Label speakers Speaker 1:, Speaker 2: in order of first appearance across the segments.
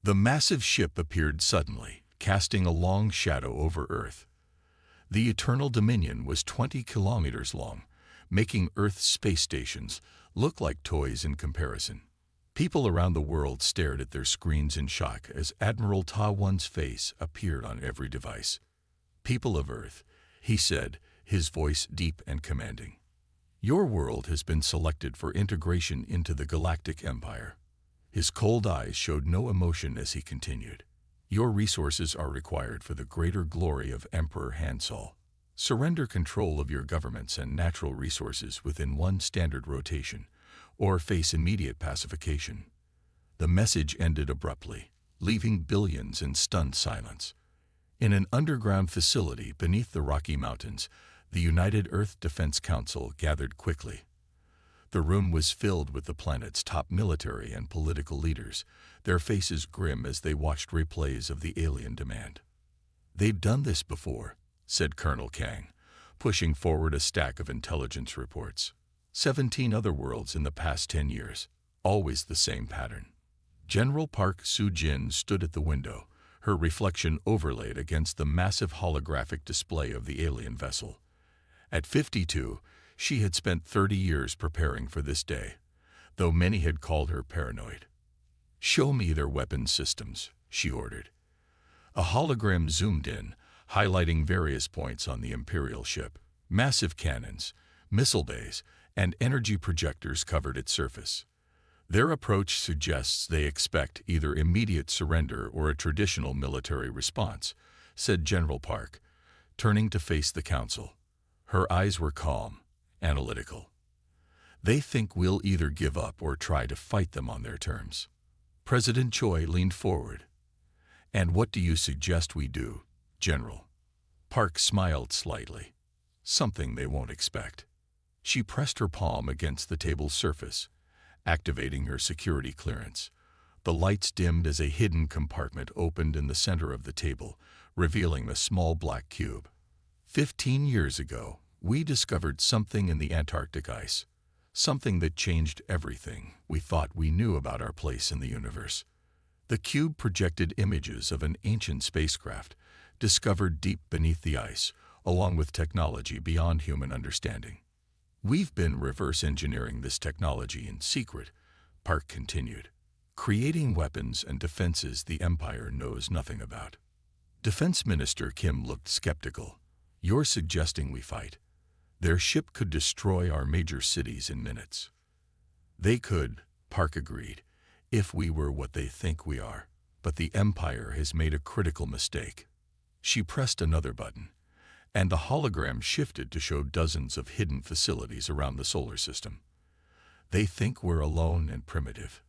Speaker 1: The massive ship appeared suddenly, casting a long shadow over Earth. The Eternal Dominion was 20 kilometers long, making Earth's space stations look like toys in comparison. People around the world stared at their screens in shock as Admiral Ta-One's face appeared on every device. "People of Earth," he said, his voice deep and commanding. "Your world has been selected for integration into the Galactic Empire." His cold eyes showed no emotion as he continued. "Your resources are required for the greater glory of Emperor Hansol. Surrender control of your governments and natural resources within one standard rotation, or face immediate pacification." The message ended abruptly, leaving billions in stunned silence. In an underground facility beneath the Rocky Mountains, the United Earth Defense Council gathered quickly. The room was filled with the planet's top military and political leaders, their faces grim as they watched replays of the alien demand. "They've done this before," said Colonel Kang, pushing forward a stack of intelligence reports. 17 other worlds in the past 10 years, always the same pattern. General Park Soo-jin stood at the window, her reflection overlaid against the massive holographic display of the alien vessel. At 52, she had spent 30 years preparing for this day, though many had called her paranoid. "Show me their weapons systems," she ordered. A hologram zoomed in, highlighting various points on the Imperial ship. Massive cannons, missile bays, and energy projectors covered its surface. Their approach suggests they expect either immediate surrender or a traditional military response, said General Park, turning to face the council. Her eyes were calm, analytical. "They think we'll either give up or try to fight them on their terms." President Choi leaned forward. "And what do you suggest we do, General?" Park smiled slightly. "Something they won't expect." She pressed her palm against the table's surface, activating her security clearance. The lights dimmed as a hidden compartment opened in the center of the table, revealing a small black cube. 15 years ago, we discovered something in the Antarctic ice, something that changed everything we thought we knew about our place in the universe. The cube projected images of an ancient spacecraft, discovered deep beneath the ice, along with technology beyond human understanding. "We've been reverse engineering this technology in secret," Park continued, "creating weapons and defenses the Empire knows nothing about." Defense Minister Kim looked skeptical. "You're suggesting we fight? Their ship could destroy our major cities in minutes." "They could," Park agreed, "if we were what they think we are. But the Empire has made a critical mistake." She pressed another button, and the hologram shifted to show dozens of hidden facilities around the solar system. "They think we're alone and primitive.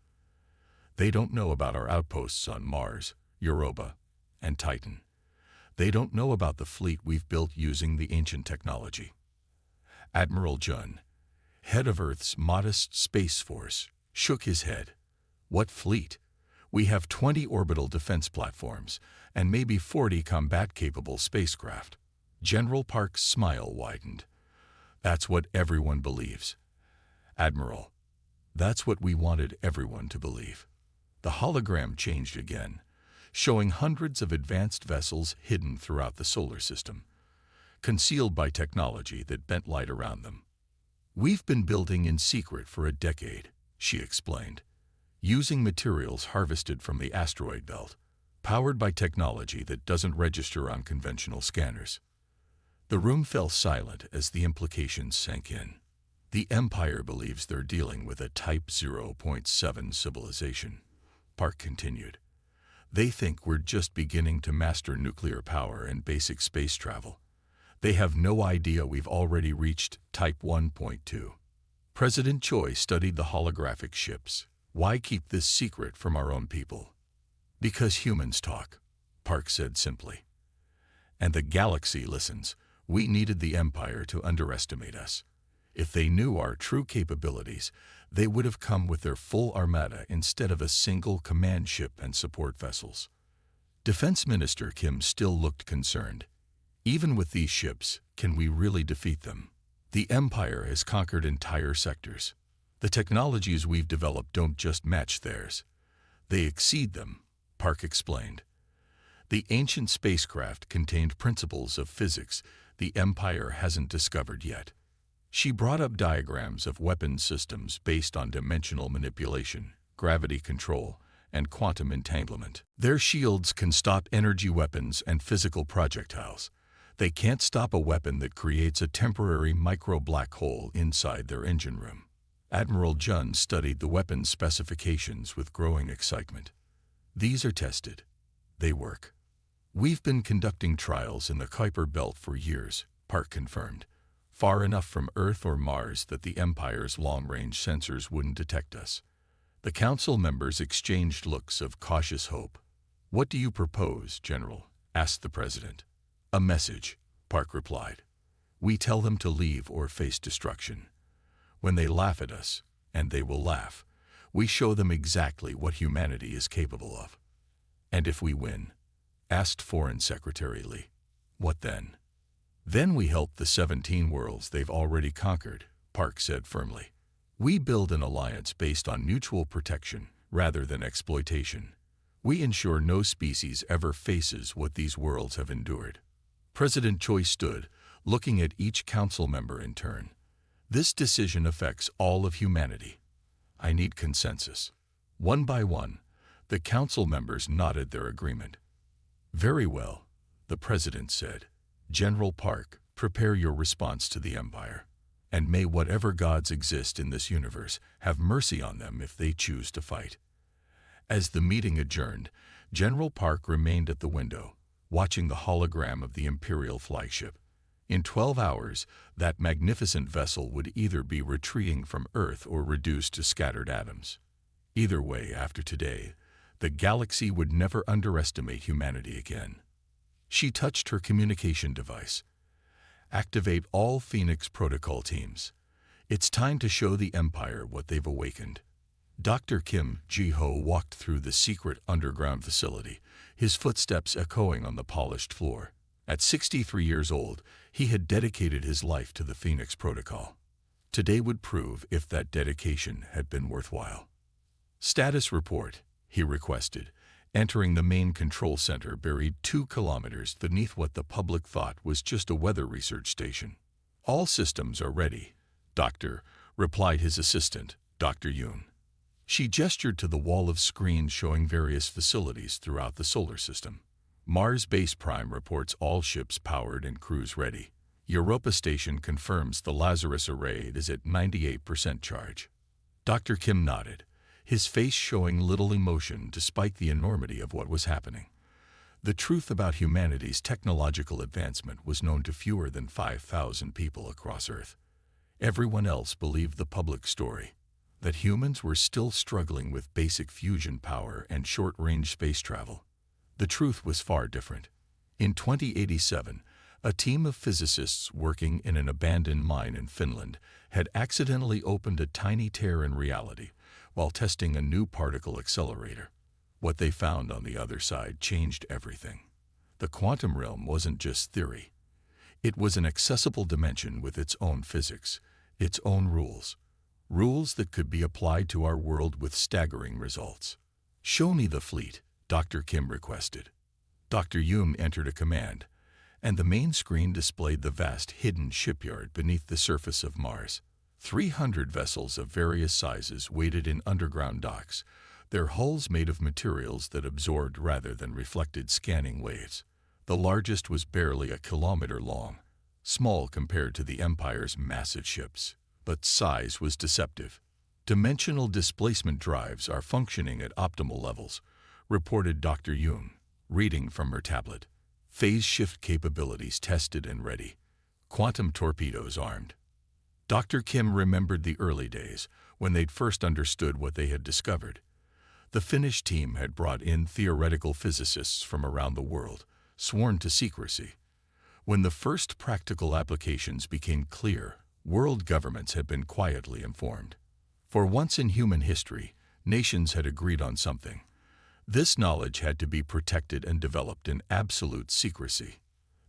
Speaker 1: They don't know about our outposts on Mars, Europa, and Titan. They don't know about the fleet we've built using the ancient technology." Admiral Jun, head of Earth's modest space force, shook his head. "What fleet? We have 20 orbital defense platforms and maybe 40 combat-capable spacecraft." General Park's smile widened. "That's what everyone believes, Admiral. That's what we wanted everyone to believe." The hologram changed again, showing hundreds of advanced vessels hidden throughout the solar system, concealed by technology that bent light around them. "We've been building in secret for a decade," she explained, "using materials harvested from the asteroid belt, powered by technology that doesn't register on conventional scanners." The room fell silent as the implications sank in. "The Empire believes they're dealing with a Type 0.7 civilization," Park continued. "They think we're just beginning to master nuclear power and basic space travel. They have no idea we've already reached Type 1.2. President Choi studied the holographic ships. "Why keep this secret from our own people?" "Because humans talk," Park said simply. "And the galaxy listens. We needed the Empire to underestimate us. If they knew our true capabilities, they would have come with their full armada instead of a single command ship and support vessels." Defense Minister Kim still looked concerned. "Even with these ships, can we really defeat them? The Empire has conquered entire sectors. The technologies we've developed don't just match theirs. They exceed them," Park explained. The ancient spacecraft contained principles of physics the Empire hasn't discovered yet. She brought up diagrams of weapons systems based on dimensional manipulation, gravity control, and quantum entanglement. Their shields can stop energy weapons and physical projectiles. They can't stop a weapon that creates a temporary micro-black hole inside their engine room. Admiral Jun studied the weapons specifications with growing excitement. These are tested. They work. We've been conducting trials in the Kuiper Belt for years, Park confirmed. Far enough from Earth or Mars that the Empire's long-range sensors wouldn't detect us. The council members exchanged looks of cautious hope. "What do you propose, General?" asked the president. "A message," Park replied. "We tell them to leave or face destruction. When they laugh at us, and they will laugh, we show them exactly what humanity is capable of." "And if we win?" asked Foreign Secretary Lee. "What then?" "Then we help the 17 worlds they've already conquered," Park said firmly. "We build an alliance based on mutual protection rather than exploitation. We ensure no species ever faces what these worlds have endured." President Choi stood, looking at each council member in turn. "This decision affects all of humanity. I need consensus." One by one, the council members nodded their agreement. "Very well," the president said. "General Park, prepare your response to the Empire. And may whatever gods exist in this universe have mercy on them if they choose to fight." As the meeting adjourned, General Park remained at the window, watching the hologram of the Imperial flagship. In 12 hours, that magnificent vessel would either be retreating from Earth or reduced to scattered atoms. Either way, after today, the galaxy would never underestimate humanity again. She touched her communication device. "Activate all Phoenix protocol teams. It's time to show the Empire what they've awakened." Dr. Kim Ji-ho walked through the secret underground facility, his footsteps echoing on the polished floor. At 63 years old, he had dedicated his life to the Phoenix protocol. Today would prove if that dedication had been worthwhile. "Status report," he requested, entering the main control center buried 2 kilometers beneath what the public thought was just a weather research station. "All systems are ready, Doctor," replied his assistant, Dr. Yoon. She gestured to the wall of screens showing various facilities throughout the solar system. "Mars Base Prime reports all ships powered and crews ready. Europa Station confirms the Lazarus array is at 98% charge." Dr. Kim nodded, his face showing little emotion despite the enormity of what was happening. The truth about humanity's technological advancement was known to fewer than 5,000 people across Earth. Everyone else believed the public story, that humans were still struggling with basic fusion power and short-range space travel. The truth was far different. In 2087, a team of physicists working in an abandoned mine in Finland had accidentally opened a tiny tear in reality while testing a new particle accelerator. What they found on the other side changed everything. The quantum realm wasn't just theory. It was an accessible dimension with its own physics, its own rules. Rules that could be applied to our world with staggering results. "Show me the fleet," Dr. Kim requested. Dr. Yoon entered a command, and the main screen displayed the vast hidden shipyard beneath the surface of Mars. 300 vessels of various sizes waited in underground docks, their hulls made of materials that absorbed rather than reflected scanning waves. The largest was barely a kilometer long, small compared to the Empire's massive ships, but size was deceptive. "Dimensional displacement drives are functioning at optimal levels," reported Dr. Yoon, reading from her tablet. "Phase shift capabilities tested and ready. Quantum torpedoes armed." Dr. Kim remembered the early days, when they'd first understood what they had discovered. The Finnish team had brought in theoretical physicists from around the world, sworn to secrecy. When the first practical applications became clear, world governments had been quietly informed. For once in human history, nations had agreed on something. This knowledge had to be protected and developed in absolute secrecy.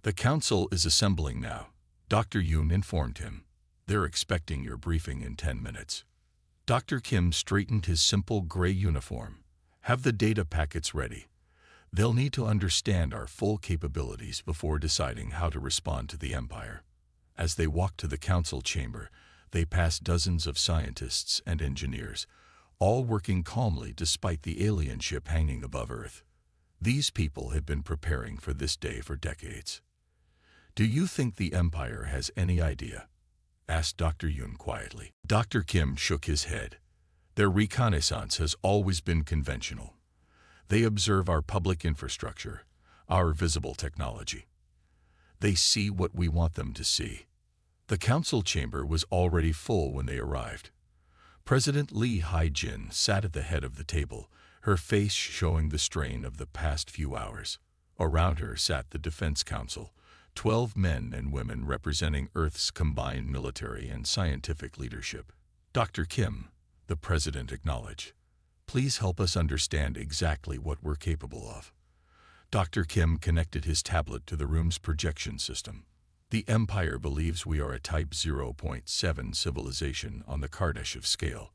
Speaker 1: "The council is assembling now," Dr. Yoon informed him. "They're expecting your briefing in 10 minutes. Dr. Kim straightened his simple gray uniform. "Have the data packets ready. They'll need to understand our full capabilities before deciding how to respond to the Empire. As they walked to the council chamber, they passed dozens of scientists and engineers, all working calmly despite the alien ship hanging above Earth. These people had been preparing for this day for decades. "Do you think the Empire has any idea?" asked Dr. Yun quietly. Dr. Kim shook his head. "Their reconnaissance has always been conventional. They observe our public infrastructure, our visible technology. They see what we want them to see." The council chamber was already full when they arrived. President Lee Hae-jin sat at the head of the table, her face showing the strain of the past few hours. Around her sat the Defense Council, 12 men and women representing Earth's combined military and scientific leadership. "Dr. Kim," the president acknowledged, "please help us understand exactly what we're capable of." Dr. Kim connected his tablet to the room's projection system. "The Empire believes we are a Type 0.7 civilization on the Kardashev scale.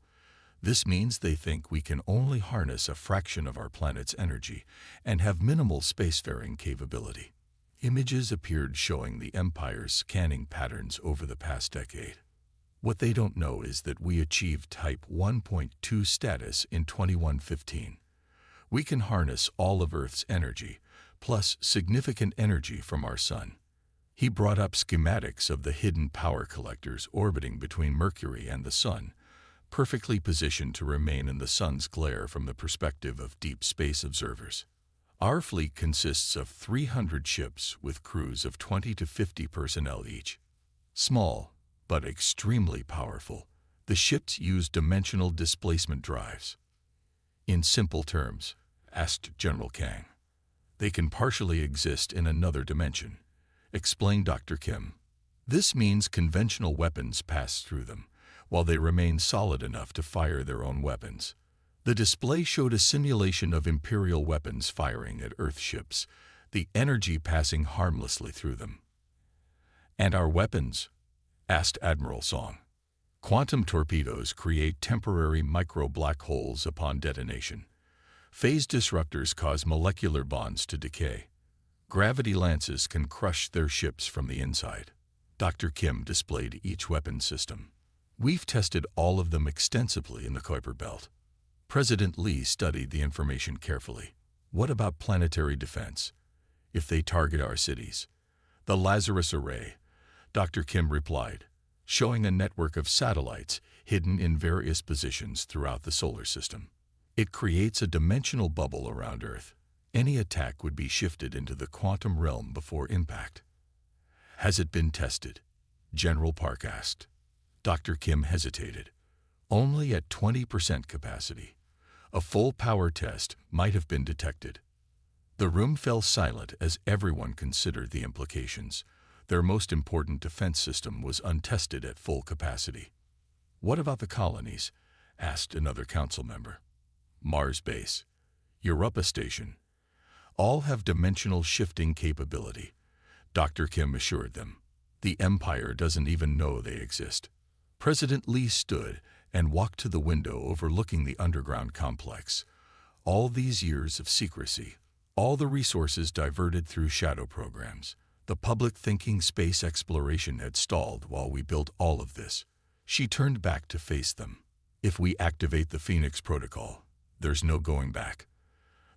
Speaker 1: This means they think we can only harness a fraction of our planet's energy and have minimal spacefaring capability." Images appeared showing the Empire's scanning patterns over the past decade. "What they don't know is that we achieved Type 1.2 status in 2115. We can harness all of Earth's energy, plus significant energy from our Sun." He brought up schematics of the hidden power collectors orbiting between Mercury and the Sun, perfectly positioned to remain in the Sun's glare from the perspective of deep space observers. "Our fleet consists of 300 ships with crews of 20 to 50 personnel each. Small, but extremely powerful, the ships use dimensional displacement drives." "In simple terms," asked General Kang, "they can partially exist in another dimension," explained Dr. Kim. "This means conventional weapons pass through them, while they remain solid enough to fire their own weapons." The display showed a simulation of Imperial weapons firing at Earth ships, the energy passing harmlessly through them. "And our weapons?" asked Admiral Song. "Quantum torpedoes create temporary micro-black holes upon detonation. Phase disruptors cause molecular bonds to decay. Gravity lances can crush their ships from the inside." Dr. Kim displayed each weapon system. "We've tested all of them extensively in the Kuiper Belt." President Lee studied the information carefully. "What about planetary defense? If they target our cities?" "The Lazarus Array," Dr. Kim replied, showing a network of satellites hidden in various positions throughout the solar system. "It creates a dimensional bubble around Earth. Any attack would be shifted into the quantum realm before impact." "Has it been tested?" General Park asked. Dr. Kim hesitated. "Only at 20% capacity. A full power test might have been detected." The room fell silent as everyone considered the implications. Their most important defense system was untested at full capacity. "What about the colonies?" asked another council member. "Mars Base, Europa Station. All have dimensional shifting capability," Dr. Kim assured them. "The Empire doesn't even know they exist." President Lee stood and walked to the window overlooking the underground complex. All these years of secrecy, all the resources diverted through shadow programs, the public thinking space exploration had stalled while we built all of this. She turned back to face them. "If we activate the Phoenix Protocol, there's no going back.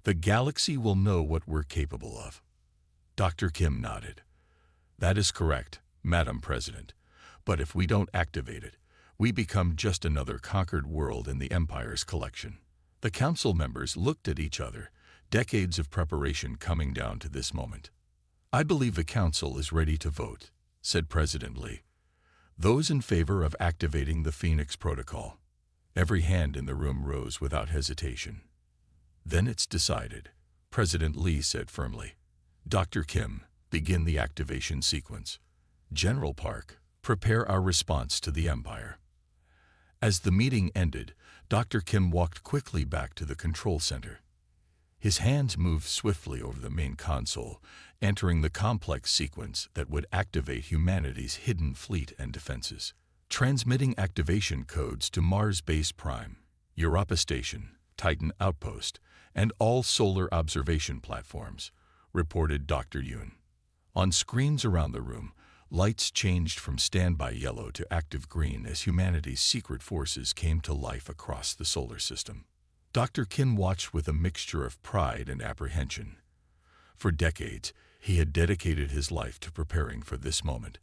Speaker 1: The galaxy will know what we're capable of." Dr. Kim nodded. "That is correct, Madam President. But if we don't activate it, we become just another conquered world in the Empire's collection." The council members looked at each other, decades of preparation coming down to this moment. "I believe the council is ready to vote," said President Lee. "Those in favor of activating the Phoenix Protocol." Every hand in the room rose without hesitation. "Then it's decided," President Lee said firmly. "Dr. Kim, begin the activation sequence. General Park, prepare our response to the Empire." As the meeting ended, Dr. Kim walked quickly back to the control center. His hands moved swiftly over the main console, entering the complex sequence that would activate humanity's hidden fleet and defenses. Transmitting activation codes to Mars Base Prime, Europa Station, Titan Outpost, and all solar observation platforms, reported Dr. Yoon. On screens around the room, lights changed from standby yellow to active green as humanity's secret forces came to life across the solar system. Dr. Kim watched with a mixture of pride and apprehension. For decades, he had dedicated his life to preparing for this moment,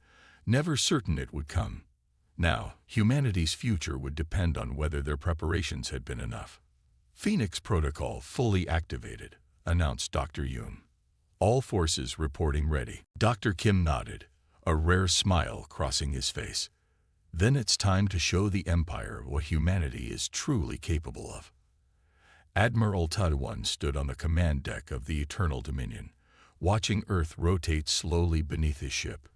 Speaker 1: never certain it would come. Now, humanity's future would depend on whether their preparations had been enough. Phoenix Protocol fully activated, announced Dr. Yoon. All forces reporting ready. Dr. Kim nodded, a rare smile crossing his face. Then it's time to show the Empire what humanity is truly capable of. Admiral Taiwan stood on the command deck of the Eternal Dominion, watching Earth rotate slowly beneath his ship.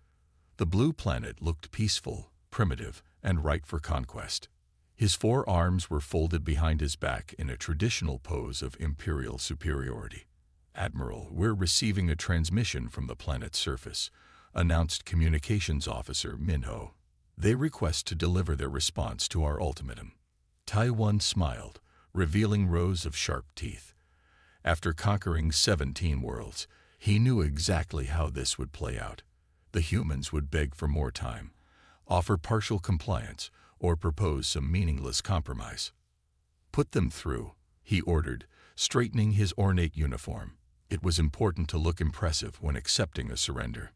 Speaker 1: The blue planet looked peaceful, primitive, and ripe for conquest. His 4 arms were folded behind his back in a traditional pose of imperial superiority. "Admiral, we're receiving a transmission from the planet's surface," announced Communications Officer Minho. "They request to deliver their response to our ultimatum." Taiwan smiled, revealing rows of sharp teeth. After conquering 17 worlds, he knew exactly how this would play out. The humans would beg for more time, offer partial compliance, or propose some meaningless compromise. "Put them through," he ordered, straightening his ornate uniform. It was important to look impressive when accepting a surrender.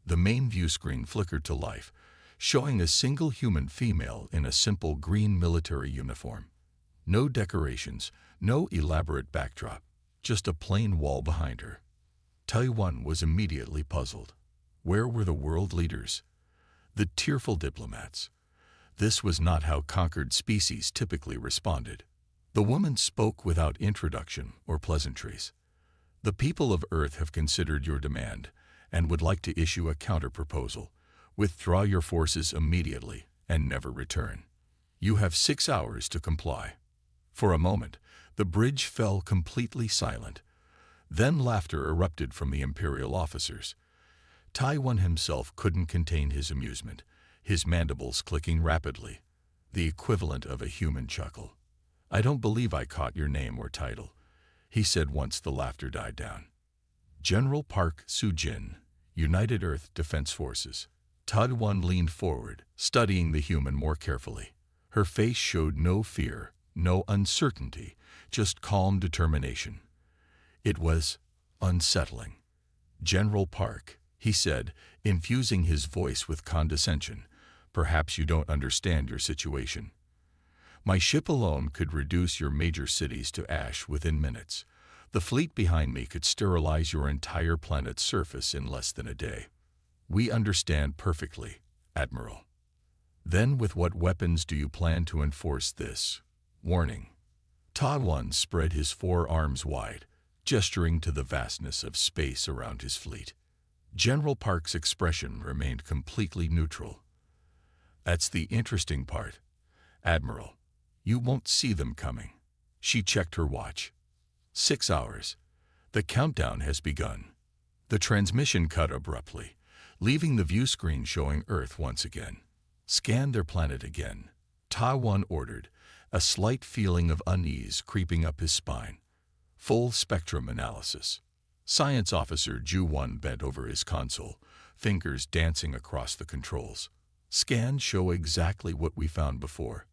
Speaker 1: The main view screen flickered to life, showing a single human female in a simple green military uniform. No decorations, no elaborate backdrop, just a plain wall behind her. Taiwan was immediately puzzled. Where were the world leaders? The tearful diplomats? This was not how conquered species typically responded. The woman spoke without introduction or pleasantries. "The people of Earth have considered your demand and would like to issue a counterproposal. Withdraw your forces immediately and never return. You have 6 hours to comply." For a moment, the bridge fell completely silent. Then laughter erupted from the Imperial officers. Taiwan himself couldn't contain his amusement, his mandibles clicking rapidly, the equivalent of a human chuckle. "I don't believe I caught your name or title," he said once the laughter died down. "General Park Soo-jin, United Earth Defense Forces." Taiwan leaned forward, studying the human more carefully. Her face showed no fear, no uncertainty, just calm determination. It was unsettling. "General Park," he said, infusing his voice with condescension, "perhaps you don't understand your situation. My ship alone could reduce your major cities to ash within minutes. The fleet behind me could sterilize your entire planet's surface in less than a day. We understand perfectly, Admiral. Then with what weapons do you plan to enforce this warning?" Taiwan spread his 4 arms wide, gesturing to the vastness of space around his fleet. General Park's expression remained completely neutral. "That's the interesting part, Admiral. You won't see them coming." She checked her watch. 6 hours. The countdown has begun. The transmission cut abruptly, leaving the view screen showing Earth once again. "Scan their planet again," Taiwan ordered, a slight feeling of unease creeping up his spine. "Full spectrum analysis." Science Officer Ju-1 bent over his console, fingers dancing across the controls. "Scans show exactly what we found before,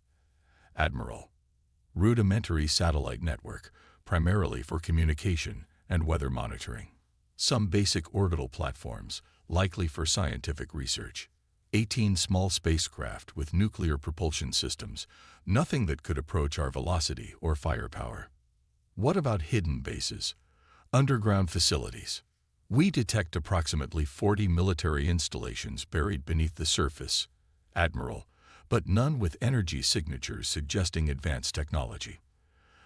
Speaker 1: Admiral. Rudimentary satellite network, primarily for communication and weather monitoring. Some basic orbital platforms, likely for scientific research. 18 small spacecraft with nuclear propulsion systems, nothing that could approach our velocity or firepower." "What about hidden bases? Underground facilities?" "We detect approximately 40 military installations buried beneath the surface, Admiral, but none with energy signatures suggesting advanced technology.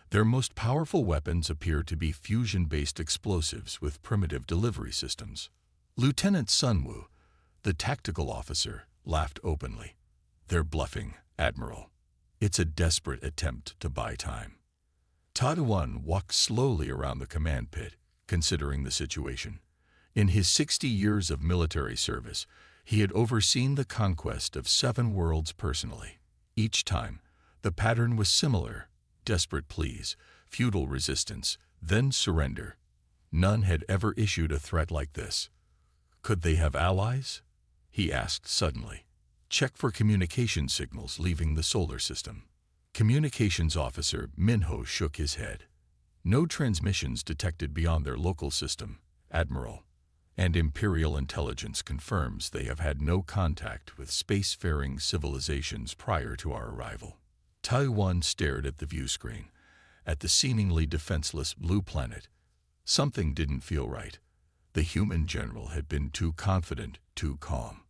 Speaker 1: Their most powerful weapons appear to be fusion-based explosives with primitive delivery systems." Lieutenant Sunwoo, the tactical officer, laughed openly. "They're bluffing, Admiral. It's a desperate attempt to buy time." Taiwan walked slowly around the command pit, considering the situation. In his 60 years of military service, he had overseen the conquest of 7 worlds personally. Each time, the pattern was similar: desperate pleas, futile resistance, then surrender. None had ever issued a threat like this. Could they have allies? He asked suddenly. Check for communication signals leaving the solar system. Communications officer Minho shook his head. No transmissions detected beyond their local system, Admiral. And Imperial intelligence confirms they have had no contact with spacefaring civilizations prior to our arrival. Taiwan stared at the view screen, at the seemingly defenseless blue planet. Something didn't feel right. The human general had been too confident, too calm.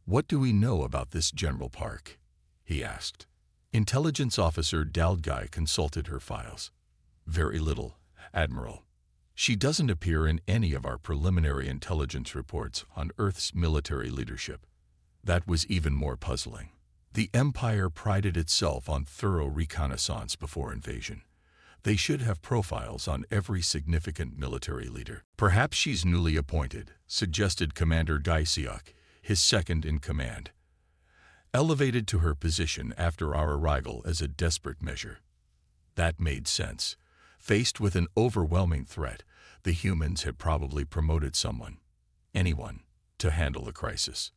Speaker 1: What do we know about this general park? He asked. Intelligence officer Dalgai consulted her files. Very little, Admiral. She doesn't appear in any of our preliminary intelligence reports on Earth's military leadership. That was even more puzzling. The Empire prided itself on thorough reconnaissance before invasion. They should have profiles on every significant military leader. Perhaps she's newly appointed, suggested Commander Gaisiok, his second in command. Elevated to her position after our arrival as a desperate measure. That made sense. Faced with an overwhelming threat, the humans had probably promoted someone, anyone, to handle the crisis.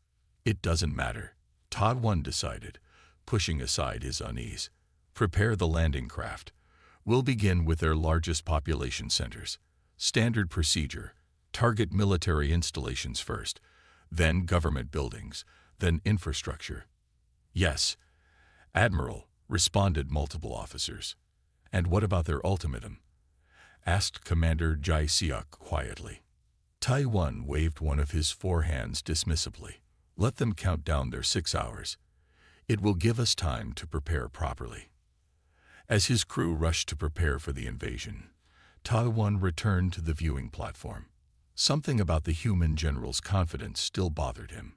Speaker 1: It doesn't matter, Taiwan decided, pushing aside his unease. Prepare the landing craft. We'll begin with their largest population centers. Standard procedure. Target military installations first, then government buildings, then infrastructure. Yes, Admiral, responded multiple officers. And what about their ultimatum? Asked Commander Gaisiok quietly. Taiwan waved one of his four hands dismissively. Let them count down their 6 hours. It will give us time to prepare properly. As his crew rushed to prepare for the invasion, Taiwan returned to the viewing platform. Something about the human general's confidence still bothered him.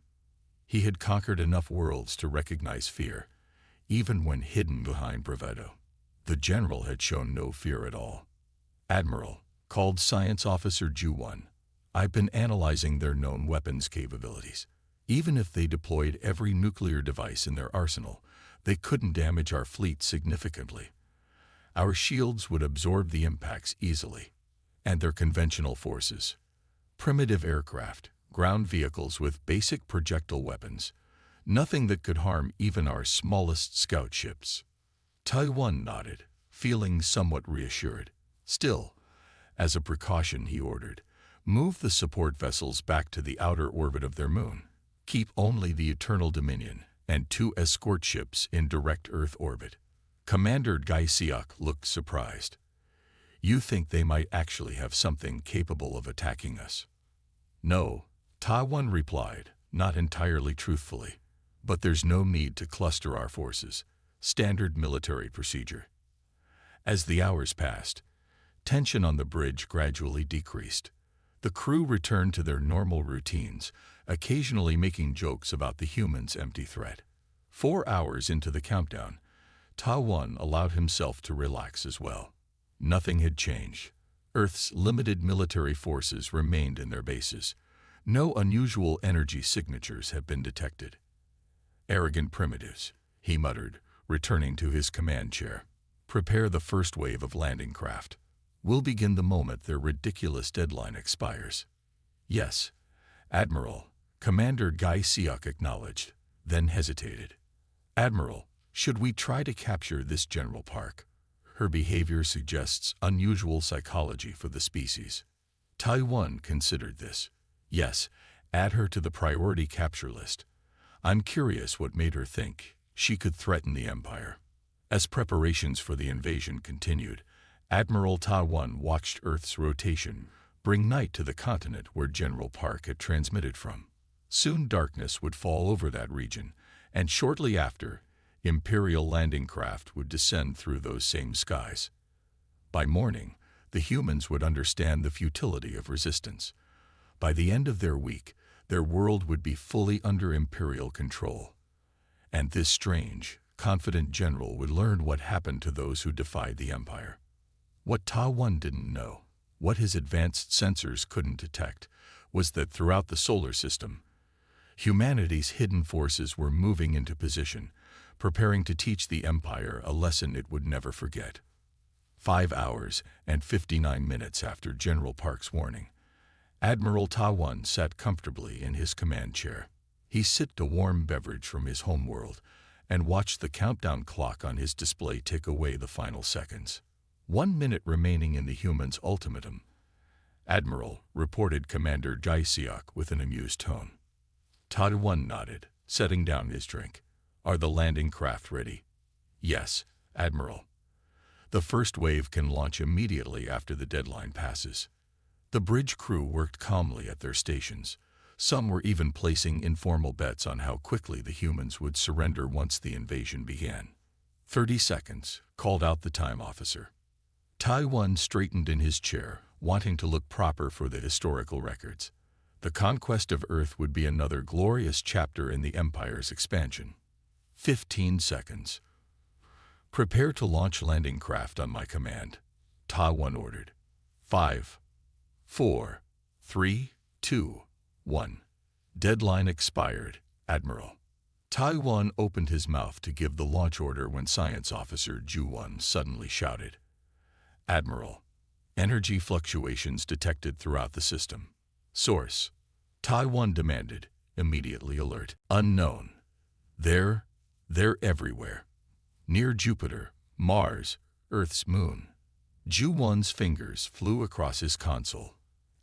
Speaker 1: He had conquered enough worlds to recognize fear, even when hidden behind bravado. The general had shown no fear at all. Admiral, called Science Officer Ju-1, I've been analyzing their known weapons capabilities. Even if they deployed every nuclear device in their arsenal, they couldn't damage our fleet significantly. Our shields would absorb the impacts easily. And their conventional forces. Primitive aircraft, ground vehicles with basic projectile weapons. Nothing that could harm even our smallest scout ships. Taiwan nodded, feeling somewhat reassured. Still, as a precaution, he ordered, move the support vessels back to the outer orbit of their moon. Keep only the Eternal Dominion and 2 escort ships in direct Earth orbit. Commander Gaisiok looked surprised. You think they might actually have something capable of attacking us? No, Taiwan replied, not entirely truthfully. But there's no need to cluster our forces. Standard military procedure. As the hours passed, tension on the bridge gradually decreased. The crew returned to their normal routines, occasionally making jokes about the humans' empty threat. 4 hours into the countdown, Taiwan allowed himself to relax as well. Nothing had changed. Earth's limited military forces remained in their bases. No unusual energy signatures had been detected. Arrogant primitives, he muttered, returning to his command chair. Prepare the first wave of landing craft. We'll begin the moment their ridiculous deadline expires. Yes, Admiral, Commander Gaisiok acknowledged, then hesitated. Admiral, should we try to capture this general park? Her behavior suggests unusual psychology for the species. Taiwan considered this. Yes, add her to the priority capture list. I'm curious what made her think she could threaten the Empire. As preparations for the invasion continued, Admiral Taiwan watched Earth's rotation bring night to the continent where General Park had transmitted from. Soon darkness would fall over that region, and shortly after, Imperial landing craft would descend through those same skies. By morning, the humans would understand the futility of resistance. By the end of their week, their world would be fully under Imperial control. And this strange, confident general would learn what happened to those who defied the Empire. What Taiwan didn't know, what his advanced sensors couldn't detect, was that throughout the solar system, humanity's hidden forces were moving into position, preparing to teach the Empire a lesson it would never forget. 5 hours and 59 minutes after General Park's warning, Admiral Ta-1 sat comfortably in his command chair. He sipped a warm beverage from his homeworld and watched the countdown clock on his display tick away the final seconds. 1 minute remaining in the human's ultimatum. Admiral, reported Commander Galactic with an amused tone. Ta-1 nodded, setting down his drink. Are the landing craft ready? Yes, Admiral. The first wave can launch immediately after the deadline passes. The bridge crew worked calmly at their stations. Some were even placing informal bets on how quickly the humans would surrender once the invasion began. 30 seconds, called out the time officer. Ta-1 straightened in his chair, wanting to look proper for the historical records. The conquest of Earth would be another glorious chapter in the Empire's expansion. 15 seconds. Prepare to launch landing craft on my command, Ta-1 ordered. 5, 4, 3, 2, 1. Deadline expired, Admiral. Ta-1 opened his mouth to give the launch order when Science Officer Ju-1 suddenly shouted, Admiral, energy fluctuations detected throughout the system. Source. Ta-1 demanded, immediately alert. Unknown. They're everywhere. Near Jupiter, Mars, Earth's moon. Ju-1's fingers flew across his console.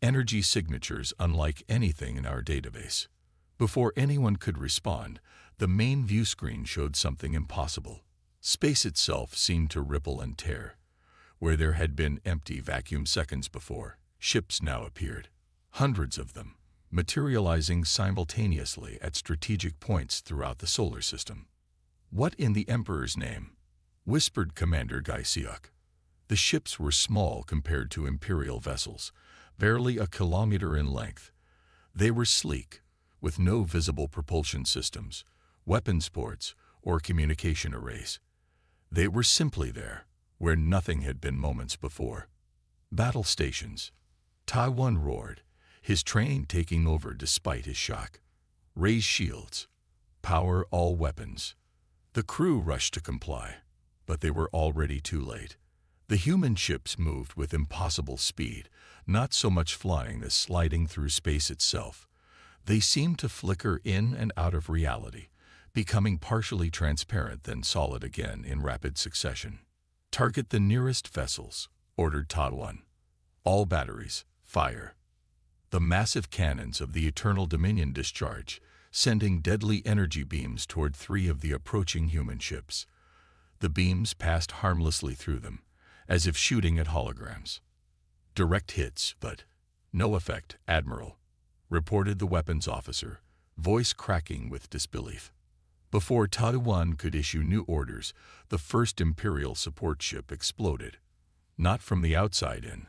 Speaker 1: Energy signatures unlike anything in our database. Before anyone could respond, the main view screen showed something impossible. Space itself seemed to ripple and tear. Where there had been empty vacuum seconds before, ships now appeared. Hundreds of them, materializing simultaneously at strategic points throughout the solar system. What in the Emperor's name? Whispered Commander Galactic. The ships were small compared to Imperial vessels, barely a kilometer in length. They were sleek, with no visible propulsion systems, weapons ports, or communication arrays. They were simply there, where nothing had been moments before. Battle stations. Ta-1 roared, his training taking over despite his shock. Raise shields. Power all weapons. The crew rushed to comply, but they were already too late. The human ships moved with impossible speed, not so much flying as sliding through space itself. They seemed to flicker in and out of reality, becoming partially transparent then solid again in rapid succession. Target the nearest vessels, ordered Ta-1. All batteries, fire. The massive cannons of the Eternal Dominion discharged, sending deadly energy beams toward 3 of the approaching human ships. The beams passed harmlessly through them, as if shooting at holograms. Direct hits, but no effect, Admiral, reported the weapons officer, voice cracking with disbelief. Before Ta-1 could issue new orders, the first Imperial support ship exploded. Not from the outside in,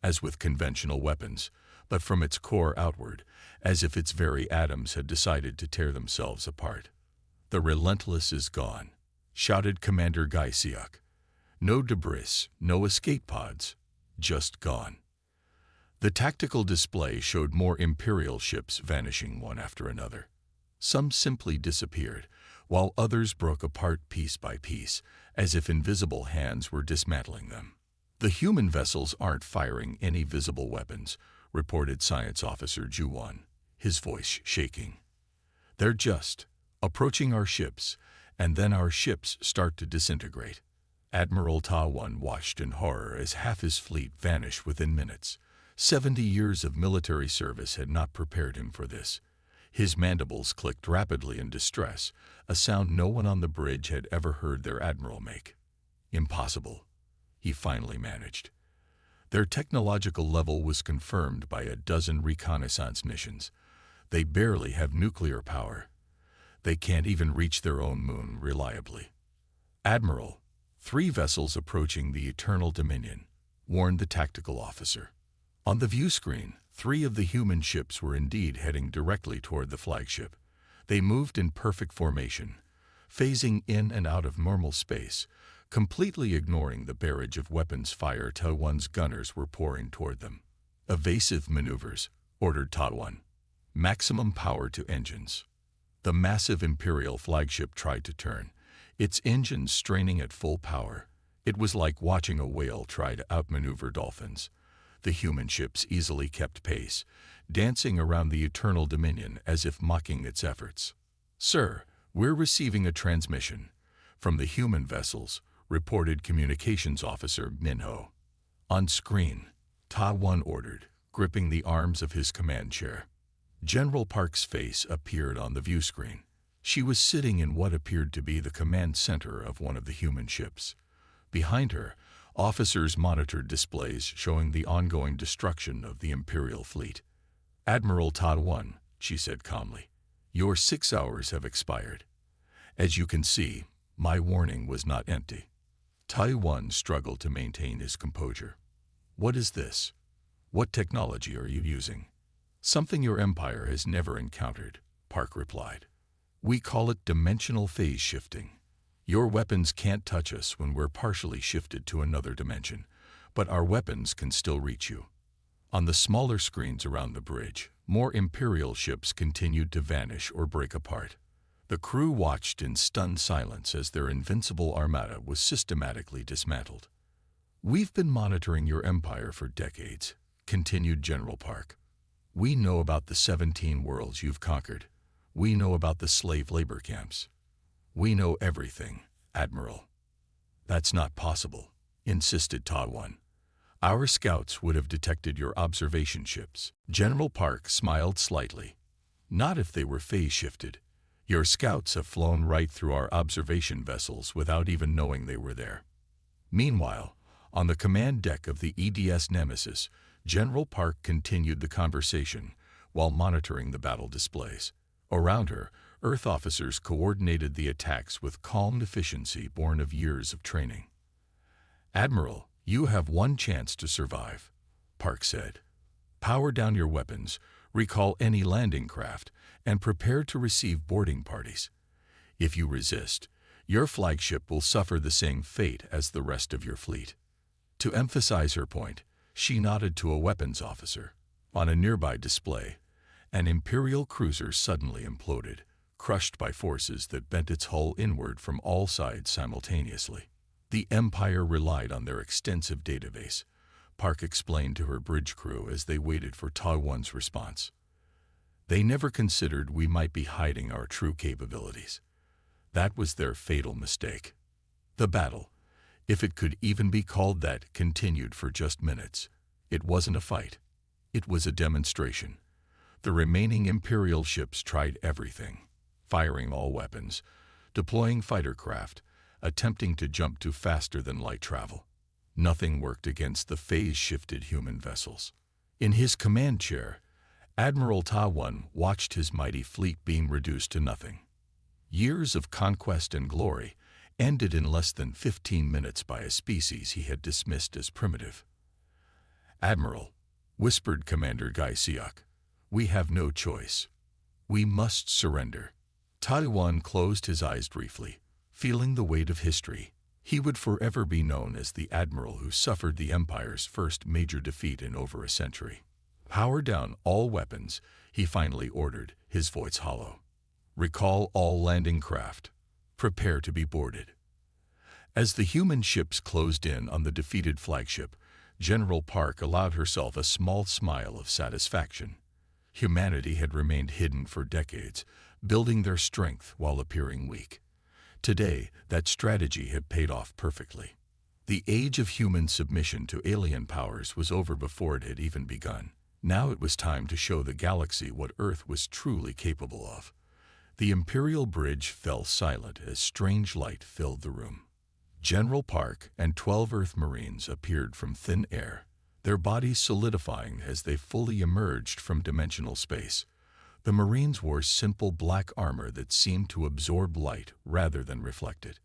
Speaker 1: as with conventional weapons, but from its core outward, as if its very atoms had decided to tear themselves apart. The Relentless is gone, shouted Commander Galactic. No debris, no escape pods, just gone. The tactical display showed more Imperial ships vanishing one after another. Some simply disappeared, while others broke apart piece by piece, as if invisible hands were dismantling them. The human vessels aren't firing any visible weapons, reported Science Officer Ju-1, his voice shaking. They're just approaching our ships, and then our ships start to disintegrate. Admiral Ta-1 watched in horror as half his fleet vanished within minutes. 70 years of military service had not prepared him for this. His mandibles clicked rapidly in distress, a sound no one on the bridge had ever heard their admiral make. Impossible, he finally managed. Their technological level was confirmed by a dozen reconnaissance missions. They barely have nuclear power. They can't even reach their own moon reliably. Admiral, 3 vessels approaching the Eternal Dominion, warned the tactical officer. On the view screen, 3 of the human ships were indeed heading directly toward the flagship. They moved in perfect formation, phasing in and out of normal space, completely ignoring the barrage of weapons fire Ta-1's gunners were pouring toward them. Evasive maneuvers, ordered Ta-1. Maximum power to engines. The massive Imperial flagship tried to turn, its engines straining at full power, It was like watching a whale try to outmaneuver dolphins. The human ships easily kept pace, dancing around the Eternal Dominion as if mocking its efforts. "Sir, we're receiving a transmission from the human vessels," reported Communications Officer Minho. On screen, Ta-1 ordered, gripping the arms of his command chair. General Park's face appeared on the view screen. She was sitting in what appeared to be the command center of one of the human ships. Behind her, officers monitored displays showing the ongoing destruction of the Imperial fleet. "Admiral Ta-1," she said calmly, "your 6 hours have expired. As you can see, my warning was not empty." Ta-1 struggled to maintain his composure. "What is this? What technology are you using?" "Something your Empire has never encountered," Park replied. "We call it dimensional phase shifting. Your weapons can't touch us when we're partially shifted to another dimension, but our weapons can still reach you." On the smaller screens around the bridge, more Imperial ships continued to vanish or break apart. The crew watched in stunned silence as their invincible armada was systematically dismantled. "We've been monitoring your Empire for decades," continued General Park. "We know about the 17 worlds you've conquered. We know about the slave labor camps. We know everything, Admiral." "That's not possible," insisted Ta-1. "Our scouts would have detected your observation ships." General Park smiled slightly. "Not if they were phase-shifted. Your scouts have flown right through our observation vessels without even knowing they were there." Meanwhile, on the command deck of the EDS Nemesis, General Park continued the conversation while monitoring the battle displays. Around her, Earth officers coordinated the attacks with calm efficiency born of years of training. "Admiral, you have one chance to survive," Park said. "Power down your weapons, recall any landing craft, and prepare to receive boarding parties. If you resist, your flagship will suffer the same fate as the rest of your fleet." To emphasize her point, she nodded to a weapons officer. On a nearby display, an Imperial cruiser suddenly imploded, crushed by forces that bent its hull inward from all sides simultaneously. The Empire relied on their extensive database, Park explained to her bridge crew as they waited for Ta-1's response. "They never considered we might be hiding our true capabilities. That was their fatal mistake." The battle, if it could even be called that, continued for just minutes. It wasn't a fight. It was a demonstration. The remaining Imperial ships tried everything, firing all weapons, deploying fighter craft, attempting to jump to faster-than-light travel. Nothing worked against the phase-shifted human vessels. In his command chair, Admiral Ta-1 watched his mighty fleet being reduced to nothing. Years of conquest and glory ended in less than 15 minutes by a species he had dismissed as primitive. "Admiral," whispered Commander Guy Siak, "we have no choice. We must surrender." Ta-1 closed his eyes briefly, feeling the weight of history. He would forever be known as the admiral who suffered the Empire's first major defeat in over a century. "Power down all weapons," he finally ordered, his voice hollow. "Recall all landing craft. Prepare to be boarded." As the human ships closed in on the defeated flagship, General Park allowed herself a small smile of satisfaction. Humanity had remained hidden for decades, building their strength while appearing weak. Today, that strategy had paid off perfectly. The age of human submission to alien powers was over before it had even begun. Now it was time to show the galaxy what Earth was truly capable of. The Imperial bridge fell silent as strange light filled the room. General Park and 12 Earth Marines appeared from thin air, their bodies solidifying as they fully emerged from dimensional space. The Marines wore simple black armor that seemed to absorb light rather than reflect it.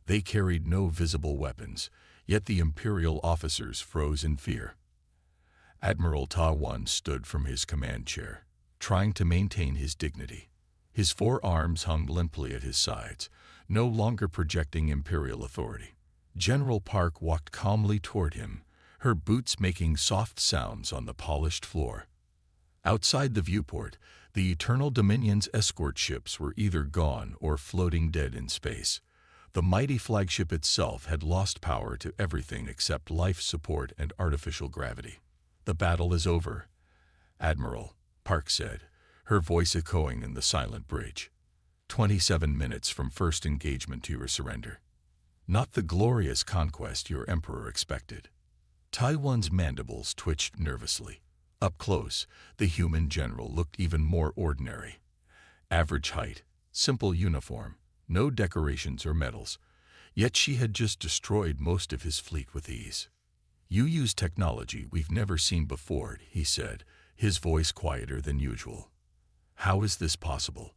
Speaker 1: They carried no visible weapons, yet the Imperial officers froze in fear. Admiral Ta-1 stood from his command chair, trying to maintain his dignity. His 4 arms hung limply at his sides, no longer projecting Imperial authority. General Park walked calmly toward him, her boots making soft sounds on the polished floor. Outside the viewport, the Eternal Dominion's escort ships were either gone or floating dead in space. The mighty flagship itself had lost power to everything except life support and artificial gravity. "The battle is over, Admiral," Park said, her voice echoing in the silent bridge. 27 minutes from first engagement to your surrender. Not the glorious conquest your emperor expected. Taiwan's mandibles twitched nervously. Up close, the human general looked even more ordinary. Average height, simple uniform, no decorations or medals, yet she had just destroyed most of his fleet with ease. "You use technology we've never seen before," he said, his voice quieter than usual. "How is this possible?"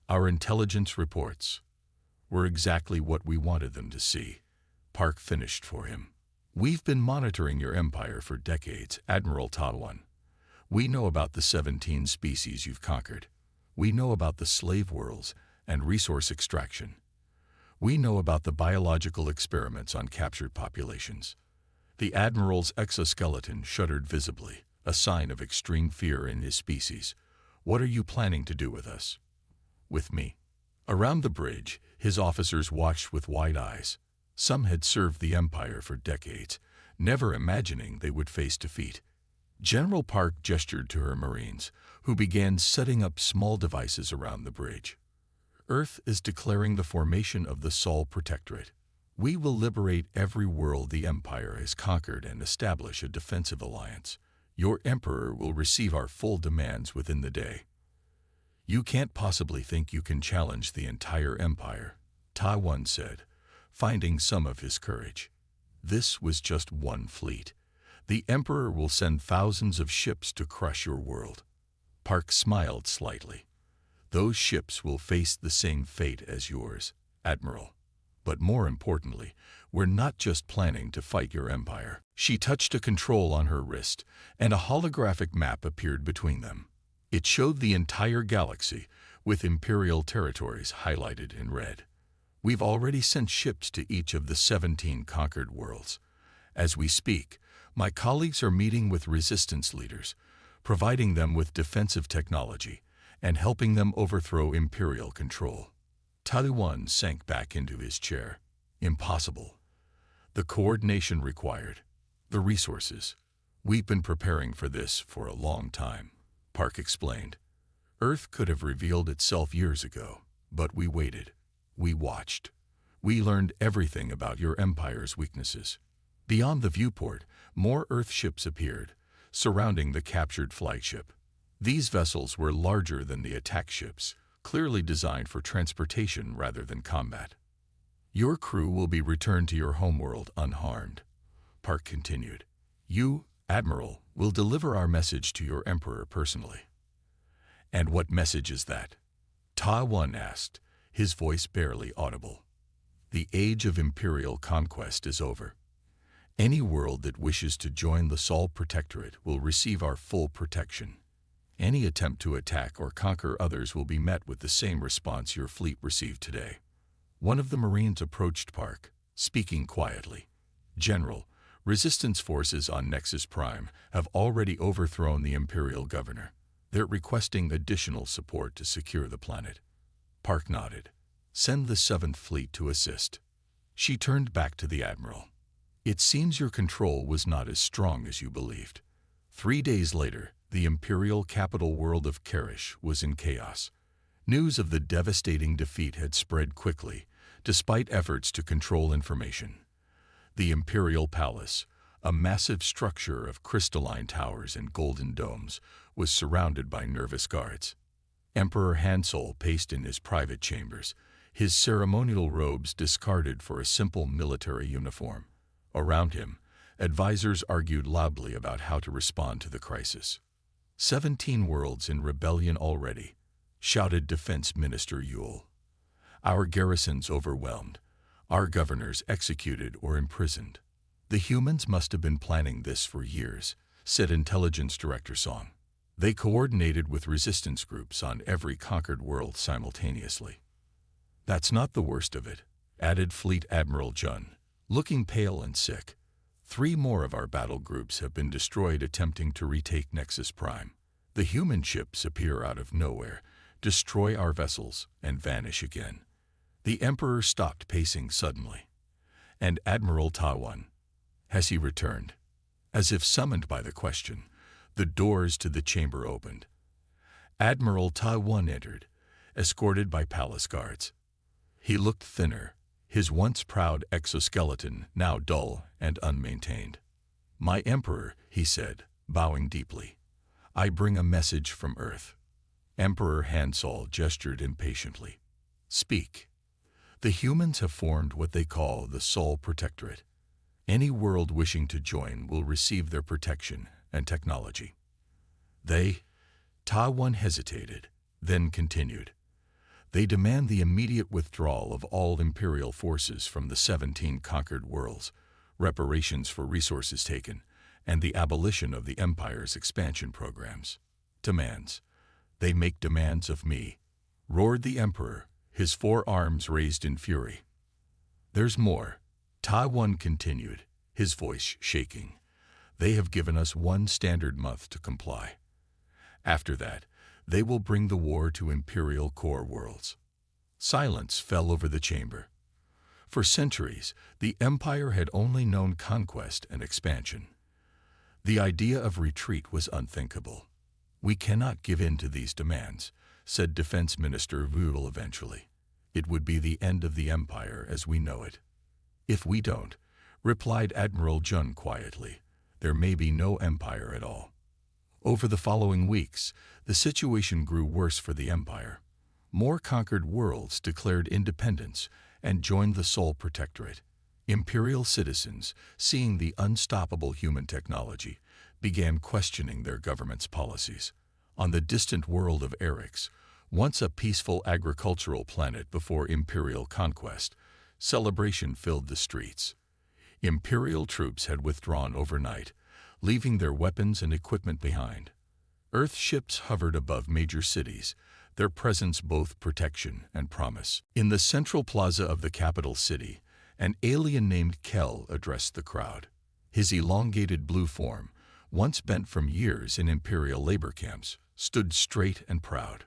Speaker 1: "Our intelligence reports were exactly what we wanted them to see," Park finished for him. "We've been monitoring your empire for decades, Admiral Tawan. We know about the 17 species you've conquered. We know about the slave worlds and resource extraction. We know about the biological experiments on captured populations." The Admiral's exoskeleton shuddered visibly, a sign of extreme fear in his species. "What are you planning to do with us?" "With me." Around the bridge, his officers watched with wide eyes. Some had served the Empire for decades, never imagining they would face defeat. General Park gestured to her Marines, who began setting up small devices around the bridge. "Earth is declaring the formation of the Sol Protectorate. We will liberate every world the Empire has conquered and establish a defensive alliance. Your Emperor will receive our full demands within the day." "You can't possibly think you can challenge the entire Empire," Taiwan said, finding some of his courage. "This was just one fleet. The Emperor will send thousands of ships to crush your world." Park smiled slightly. "Those ships will face the same fate as yours, Admiral. But more importantly, we're not just planning to fight your empire." She touched a control on her wrist, and a holographic map appeared between them. It showed the entire galaxy, with Imperial territories highlighted in red. "We've already sent ships to each of the 17 conquered worlds. As we speak, my colleagues are meeting with resistance leaders, providing them with defensive technology, and helping them overthrow Imperial control." Taiwan sank back into his chair. "Impossible. The coordination required. The resources. We've been preparing for this for a long time," Park explained. "Earth could have revealed itself years ago, but we waited. We watched. We learned everything about your empire's weaknesses." Beyond the viewport, more Earth ships appeared, surrounding the captured flagship. These vessels were larger than the attack ships, clearly designed for transportation rather than combat. "Your crew will be returned to your homeworld unharmed," Park continued. "You, Admiral, will deliver our message to your Emperor personally." "And what message is that?" Taiwan asked, his voice barely audible. "The age of Imperial conquest is over. Any world that wishes to join the Sol Protectorate will receive our full protection. Any attempt to attack or conquer others will be met with the same response your fleet received today." One of the Marines approached Park, speaking quietly. "General, resistance forces on Nexus Prime have already overthrown the Imperial governor. They're requesting additional support to secure the planet." Park nodded. "Send the 7th Fleet to assist." She turned back to the Admiral. "It seems your control was not as strong as you believed." 3 days later, the Imperial capital world of Karish was in chaos. News of the devastating defeat had spread quickly, despite efforts to control information. The Imperial Palace, a massive structure of crystalline towers and golden domes, was surrounded by nervous guards. Emperor Hansol paced in his private chambers, his ceremonial robes discarded for a simple military uniform. Around him, advisors argued loudly about how to respond to the crisis. 17 worlds in rebellion already, shouted Defense Minister Yule. Our garrisons overwhelmed, our governors executed or imprisoned. The humans must have been planning this for years, said Intelligence Director Song. They coordinated with resistance groups on every conquered world simultaneously. That's not the worst of it, added Fleet Admiral Jun, looking pale and sick. 3 more of our battle groups have been destroyed attempting to retake Nexus Prime. The human ships appear out of nowhere, destroy our vessels, and vanish again. The Emperor stopped pacing suddenly. And Admiral Tawan, has he returned? As if summoned by the question, the doors to the chamber opened. Admiral Tawan entered, escorted by palace guards. He looked thinner, his once proud exoskeleton now dull and unmaintained. "My Emperor," he said, bowing deeply, "I bring a message from Earth." Emperor Hansol gestured impatiently. "Speak." "The humans have formed what they call the Sol Protectorate. Any world wishing to join will receive their protection and technology." Tawan hesitated, then continued. "They demand the immediate withdrawal of all Imperial forces from the 17 conquered worlds, reparations for resources taken, and the abolition of the Empire's expansion programs. Demands. They make demands of me," roared the Emperor, his 4 arms raised in fury. "There's more," Tawan continued, his voice shaking. "They have given us 1 standard month to comply. After that, they will bring the war to Imperial core worlds." Silence fell over the chamber. For centuries, the Empire had only known conquest and expansion. The idea of retreat was unthinkable. "We cannot give in to these demands," said Defense Minister Vudel eventually. "It would be the end of the Empire as we know it." "If we don't," replied Admiral Jun quietly, "there may be no Empire at all." Over the following weeks, the situation grew worse for the Empire. More conquered worlds declared independence and joined the Sol Protectorate. Imperial citizens, seeing the unstoppable human technology, began questioning their government's policies. On the distant world of Eryx, once a peaceful agricultural planet before Imperial conquest, celebration filled the streets. Imperial troops had withdrawn overnight, leaving their weapons and equipment behind. Earth ships hovered above major cities, their presence both protection and promise. In the central plaza of the capital city, an alien named Kel addressed the crowd. His elongated blue form, once bent from years in Imperial labor camps, stood straight and proud.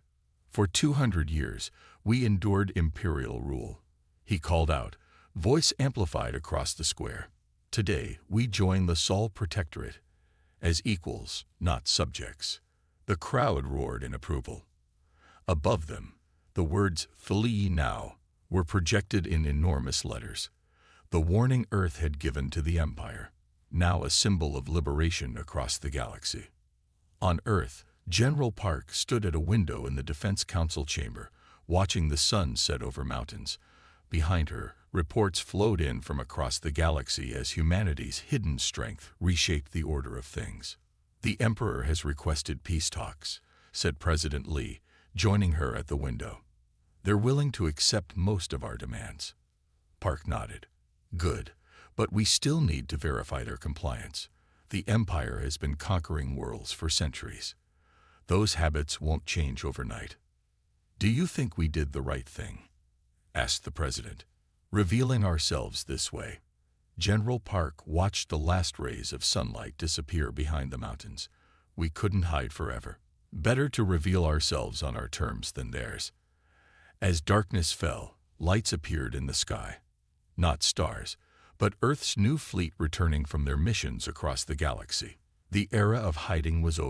Speaker 1: "For 200 years, we endured Imperial rule," he called out, voice amplified across the square. "Today, we join the Sol Protectorate as equals, not subjects." The crowd roared in approval. Above them, the words "Flee now" were projected in enormous letters. The warning Earth had given to the Empire, now a symbol of liberation across the galaxy. On Earth, General Park stood at a window in the Defense Council chamber, watching the sun set over mountains. Behind her, reports flowed in from across the galaxy as humanity's hidden strength reshaped the order of things. "The Emperor has requested peace talks," said President Lee, joining her at the window. "They're willing to accept most of our demands." Park nodded. "Good, but we still need to verify their compliance. The Empire has been conquering worlds for centuries. Those habits won't change overnight." "Do you think we did the right thing?" asked the President. "Revealing ourselves this way." General Park watched the last rays of sunlight disappear behind the mountains. "We couldn't hide forever. Better to reveal ourselves on our terms than theirs." As darkness fell, lights appeared in the sky. Not stars, but Earth's new fleet returning from their missions across the galaxy. The era of hiding was over.